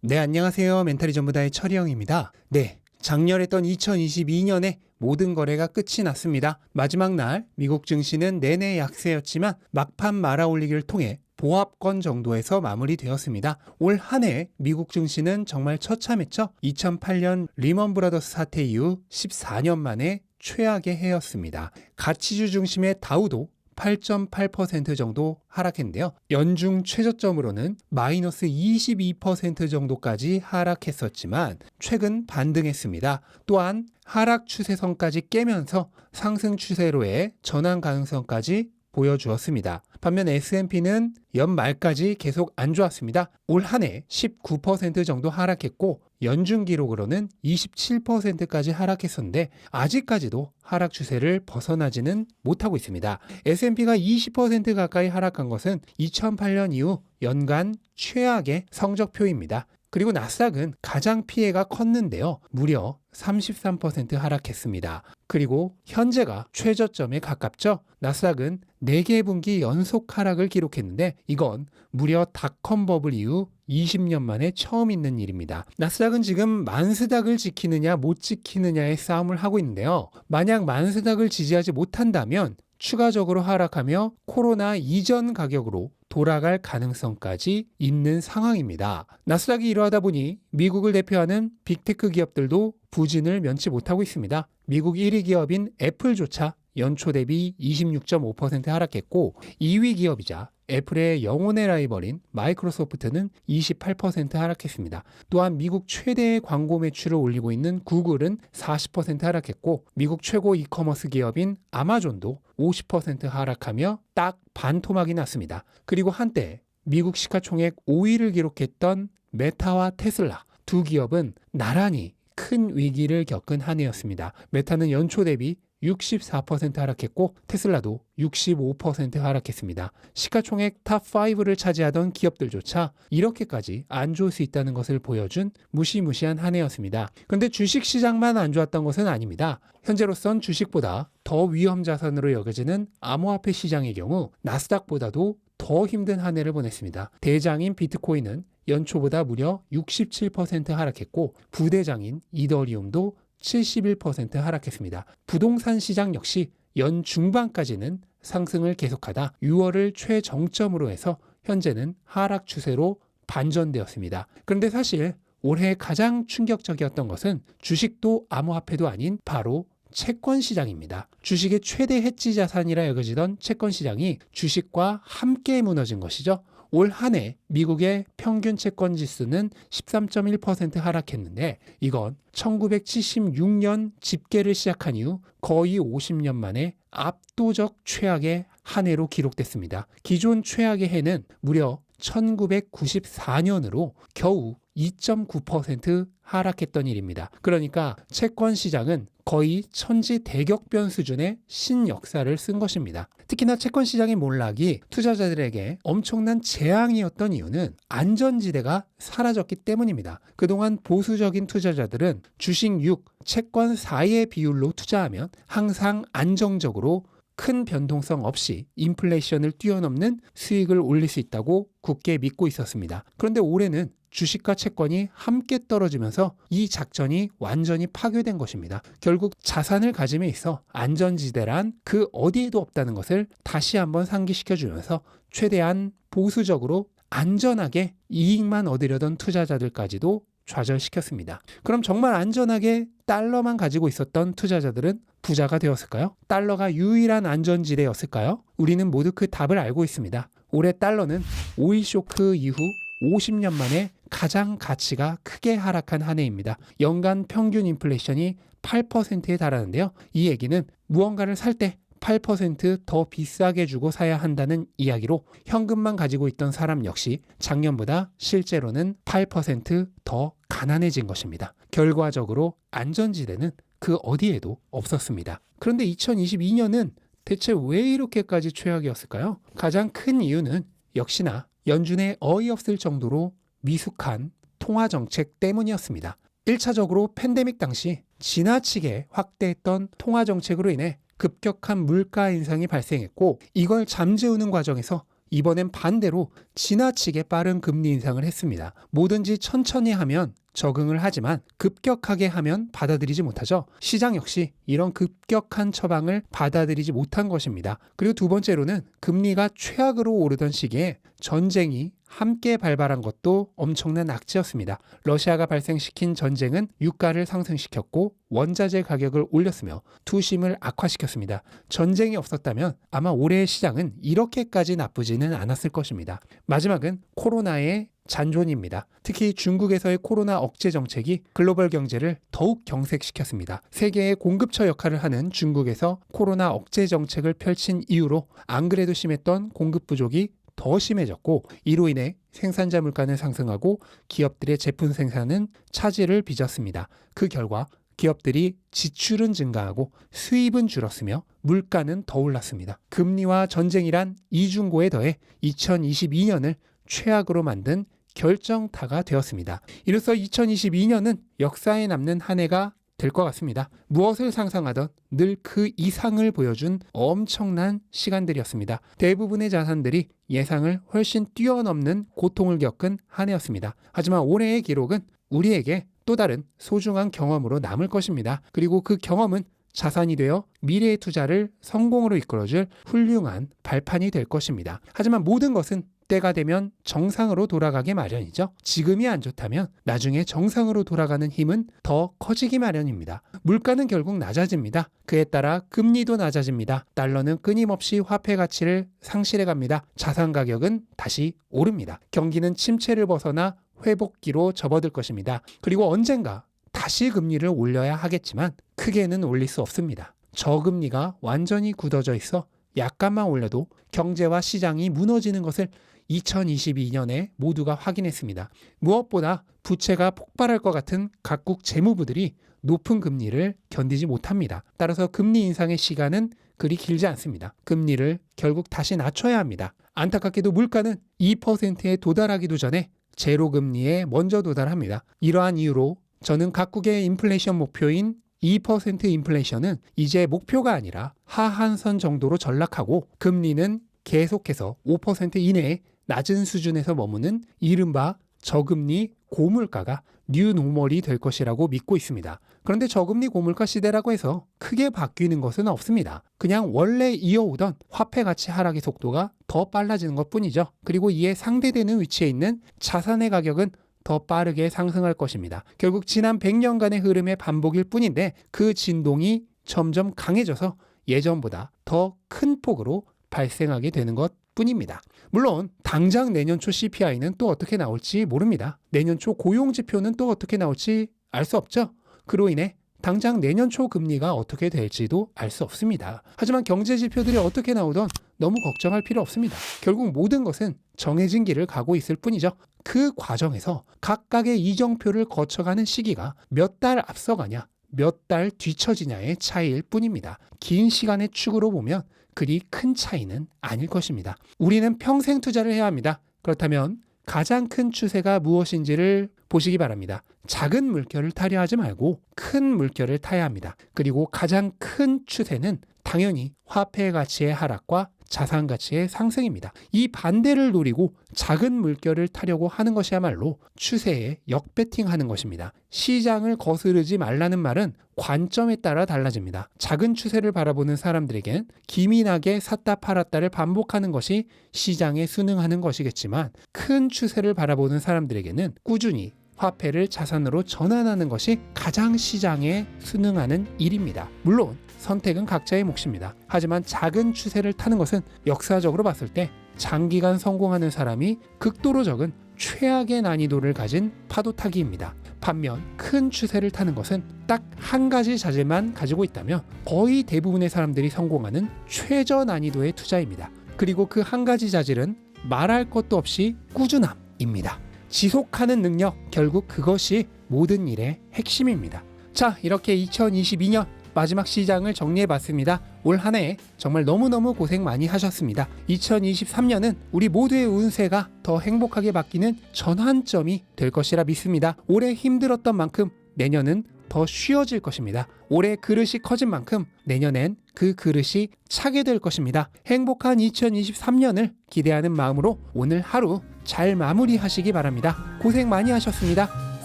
네, 안녕하세요. 멘탈이 전부다의 철이형입니다. 네, 장렬했던 2022년에 모든 거래가 끝이 났습니다. 마지막 날 미국 증시는 내내 약세였지만 막판 말아올리기를 통해 보합권 정도에서 마무리되었습니다. 올 한 해 미국 증시는 정말 처참했죠. 2008년 리먼 브라더스 사태 이후 14년 만에 최악의 해였습니다. 가치주 중심의 다우도 8.8% 정도 하락했는데요. 연중 최저점으로는 마이너스 22% 정도까지 하락했었지만 최근 반등했습니다. 또한 하락 추세선까지 깨면서 상승 추세로의 전환 가능성까지 보여주었습니다. 반면 S&P는 연말까지 계속 안 좋았습니다. 올 한 해 19% 정도 하락했고 연중 기록으로는 27%까지 하락했었는데 아직까지도 하락 추세를 벗어나지는 못하고 있습니다. S&P가 20% 가까이 하락한 것은 2008년 이후 연간 최악의 성적표입니다. 그리고 나스닥은 가장 피해가 컸는데요. 무려 33% 하락했습니다. 그리고 현재가 최저점에 가깝죠. 나스닥은 4개 분기 연속 하락을 기록했는데 이건 무려 닷컴 버블 이후 20년 만에 처음 있는 일입니다. 나스닥은 지금 만스닥을 지키느냐 못 지키느냐의 싸움을 하고 있는데요. 만약 만스닥을 지지하지 못한다면 추가적으로 하락하며 코로나 이전 가격으로 돌아갈 가능성까지 있는 상황입니다. 나스닥이 이러하다 보니 미국을 대표하는 빅테크 기업들도 부진을 면치 못하고 있습니다. 미국 1위 기업인 애플조차 연초 대비 26.5% 하락했고 2위 기업이자 애플의 영혼의 라이벌인 마이크로소프트는 28% 하락했습니다. 또한 미국 최대의 광고 매출을 올리고 있는 구글은 40% 하락했고 미국 최고 이커머스 기업인 아마존도 50% 하락하며 딱 반토막이 났습니다. 그리고 한때 미국 시가총액 5위를 기록했던 메타와 테슬라 두 기업은 나란히 큰 위기를 겪은 한 해였습니다. 메타는 연초 대비 64% 하락했고 테슬라도 65% 하락했습니다. 시가총액 탑5를 차지하던 기업들조차 이렇게까지 안 좋을 수 있다는 것을 보여준 무시무시한 한 해였습니다. 그런데 주식시장만 안 좋았던 것은 아닙니다. 현재로선 주식보다 더 위험 자산으로 여겨지는 암호화폐 시장의 경우 나스닥보다도 더 힘든 한 해를 보냈습니다. 대장인 비트코인은 연초보다 무려 67% 하락했고 부대장인 이더리움도 71% 하락했습니다. 부동산 시장 역시 연 중반까지는 상승을 계속하다 6월을 최정점으로 해서 현재는 하락 추세로 반전되었습니다. 그런데 사실 올해 가장 충격적이었던 것은 주식도 암호화폐도 아닌 바로 채권 시장입니다. 주식의 최대 해지 자산이라 여겨지던 채권 시장이 주식과 함께 무너진 것이죠. 올 한 해 미국의 평균 채권 지수는 13.1% 하락했는데 이건 1976년 집계를 시작한 이후 거의 50년 만에 압도적 최악의 한 해로 기록됐습니다. 기존 최악의 해는 무려 1994년으로 겨우 2.9% 하락했던 일입니다. 그러니까 채권 시장은 거의 천지대격변 수준의 신역사를 쓴 것입니다. 특히나 채권 시장의 몰락이 투자자들에게 엄청난 재앙이었던 이유는 안전지대가 사라졌기 때문입니다. 그동안 보수적인 투자자들은 주식 6, 채권 4의 비율로 투자하면 항상 안정적으로 큰 변동성 없이 인플레이션을 뛰어넘는 수익을 올릴 수 있다고 굳게 믿고 있었습니다. 그런데 올해는 주식과 채권이 함께 떨어지면서 이 작전이 완전히 파괴된 것입니다. 결국 자산을 가짐에 있어 안전지대란 그 어디에도 없다는 것을 다시 한번 상기시켜주면서 최대한 보수적으로 안전하게 이익만 얻으려던 투자자들까지도 좌절시켰습니다. 그럼 정말 안전하게 달러만 가지고 있었던 투자자들은 부자가 되었을까요? 달러가 유일한 안전지대였을까요? 우리는 모두 그 답을 알고 있습니다. 올해 달러는 오일 쇼크 이후 50년 만에 가장 가치가 크게 하락한 한 해입니다. 연간 평균 인플레이션이 8%에 달하는데요. 이 얘기는 무언가를 살 때 8% 더 비싸게 주고 사야 한다는 이야기로 현금만 가지고 있던 사람 역시 작년보다 실제로는 8%더 가난해진 것입니다. 결과적으로 안전지대는 그 어디에도 없었습니다. 그런데 2022년은 대체 왜 이렇게까지 최악이었을까요? 가장 큰 이유는 역시나 연준의 어이없을 정도로 미숙한 통화정책 때문이었습니다. 1차적으로 팬데믹 당시 지나치게 확대했던 통화정책으로 인해 급격한 물가 인상이 발생했고 이걸 잠재우는 과정에서 이번엔 반대로 지나치게 빠른 금리 인상을 했습니다. 뭐든지 천천히 하면 적응을 하지만 급격하게 하면 받아들이지 못하죠. 시장 역시 이런 급격한 처방을 받아들이지 못한 것입니다. 그리고 두 번째로는 금리가 최악으로 오르던 시기에 전쟁이 함께 발발한 것도 엄청난 악재였습니다. 러시아가 발생시킨 전쟁은 유가를 상승시켰고 원자재 가격을 올렸으며 투심을 악화시켰습니다. 전쟁이 없었다면 아마 올해의 시장은 이렇게까지 나쁘지는 않았을 것입니다. 마지막은 코로나의 잔존입니다. 특히 중국에서의 코로나 억제 정책이 글로벌 경제를 더욱 경색시켰습니다. 세계의 공급처 역할을 하는 중국에서 코로나 억제 정책을 펼친 이후로 안 그래도 심했던 공급 부족이 더 심해졌고 이로 인해 생산자 물가는 상승하고 기업들의 제품 생산은 차질을 빚었습니다. 그 결과 기업들이 지출은 증가하고 수입은 줄었으며 물가는 더 올랐습니다. 금리와 전쟁이란 이중고에 더해 2022년을 최악으로 만든 결정타가 되었습니다. 이로써 2022년은 역사에 남는 한 해가 될 것 같습니다. 무엇을 상상하던 늘 그 이상을 보여준 엄청난 시간들이었습니다. 대부분의 자산들이 예상을 훨씬 뛰어넘는 고통을 겪은 한 해였습니다. 하지만 올해의 기록은 우리에게 또 다른 소중한 경험으로 남을 것입니다. 그리고 그 경험은 자산이 되어 미래의 투자를 성공으로 이끌어줄 훌륭한 발판이 될 것입니다. 하지만 모든 것은 때가 되면 정상으로 돌아가게 마련이죠. 지금이 안 좋다면 나중에 정상으로 돌아가는 힘은 더 커지기 마련입니다. 물가는 결국 낮아집니다. 그에 따라 금리도 낮아집니다. 달러는 끊임없이 화폐 가치를 상실해 갑니다. 자산 가격은 다시 오릅니다. 경기는 침체를 벗어나 회복기로 접어들 것입니다. 그리고 언젠가 다시 금리를 올려야 하겠지만 크게는 올릴 수 없습니다. 저금리가 완전히 굳어져 있어 약간만 올려도 경제와 시장이 무너지는 것을 2022년에 모두가 확인했습니다. 무엇보다 부채가 폭발할 것 같은 각국 재무부들이 높은 금리를 견디지 못합니다. 따라서 금리 인상의 시간은 그리 길지 않습니다. 금리를 결국 다시 낮춰야 합니다. 안타깝게도 물가는 2%에 도달하기도 전에 제로금리에 먼저 도달합니다. 이러한 이유로 저는 각국의 인플레이션 목표인 2% 인플레이션은 이제 목표가 아니라 하한선 정도로 전락하고 금리는 계속해서 5% 이내에 낮은 수준에서 머무는 이른바 저금리 고물가가 뉴노멀이 될 것이라고 믿고 있습니다. 그런데 저금리 고물가 시대라고 해서 크게 바뀌는 것은 없습니다. 그냥 원래 이어오던 화폐 가치 하락의 속도가 더 빨라지는 것뿐이죠. 그리고 이에 상대되는 위치에 있는 자산의 가격은 더 빠르게 상승할 것입니다. 결국 지난 100년간의 흐름의 반복일 뿐인데 그 진동이 점점 강해져서 예전보다 더 큰 폭으로 발생하게 되는 것 뿐입니다. 물론 당장 내년 초 CPI는 또 어떻게 나올지 모릅니다. 내년 초 고용지표는 또 어떻게 나올지 알 수 없죠. 그로 인해 당장 내년 초 금리가 어떻게 될지도 알 수 없습니다. 하지만 경제 지표들이 어떻게 나오던 너무 걱정할 필요 없습니다. 결국 모든 것은 정해진 길을 가고 있을 뿐이죠. 그 과정에서 각각의 이정표를 거쳐가는 시기가 몇 달 앞서가냐, 몇 달 뒤처지냐의 차이일 뿐입니다. 긴 시간의 축으로 보면 그리 큰 차이는 아닐 것입니다. 우리는 평생 투자를 해야 합니다. 그렇다면 가장 큰 추세가 무엇인지를 보시기 바랍니다. 작은 물결을 타려 하지 말고 큰 물결을 타야 합니다. 그리고 가장 큰 추세는 당연히 화폐 가치의 하락과 자산 가치의 상승입니다. 이 반대를 노리고 작은 물결을 타려고 하는 것이야말로 추세에 역배팅하는 것입니다. 시장을 거스르지 말라는 말은 관점에 따라 달라집니다. 작은 추세를 바라보는 사람들에겐 기민하게 샀다 팔았다를 반복하는 것이 시장에 순응하는 것이겠지만 큰 추세를 바라보는 사람들에게는 꾸준히 화폐를 자산으로 전환하는 것이 가장 시장에 순응하는 일입니다. 물론 선택은 각자의 몫입니다. 하지만 작은 추세를 타는 것은 역사적으로 봤을 때 장기간 성공하는 사람이 극도로 적은 최악의 난이도를 가진 파도 타기입니다. 반면 큰 추세를 타는 것은 딱 한 가지 자질만 가지고 있다면 거의 대부분의 사람들이 성공하는 최저 난이도의 투자입니다. 그리고 그 한 가지 자질은 말할 것도 없이 꾸준함입니다. 지속하는 능력, 결국 그것이 모든 일의 핵심입니다. 자, 이렇게 2022년 마지막 시장을 정리해봤습니다. 올 한 해 정말 너무너무 고생 많이 하셨습니다. 2023년은 우리 모두의 운세가 더 행복하게 바뀌는 전환점이 될 것이라 믿습니다. 올해 힘들었던 만큼 내년은 더 쉬워질 것입니다. 올해 그릇이 커진 만큼 내년엔 그 그릇이 차게 될 것입니다. 행복한 2023년을 기대하는 마음으로 오늘 하루 잘 마무리하시기 바랍니다. 고생 많이 하셨습니다.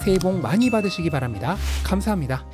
새해 복 많이 받으시기 바랍니다. 감사합니다.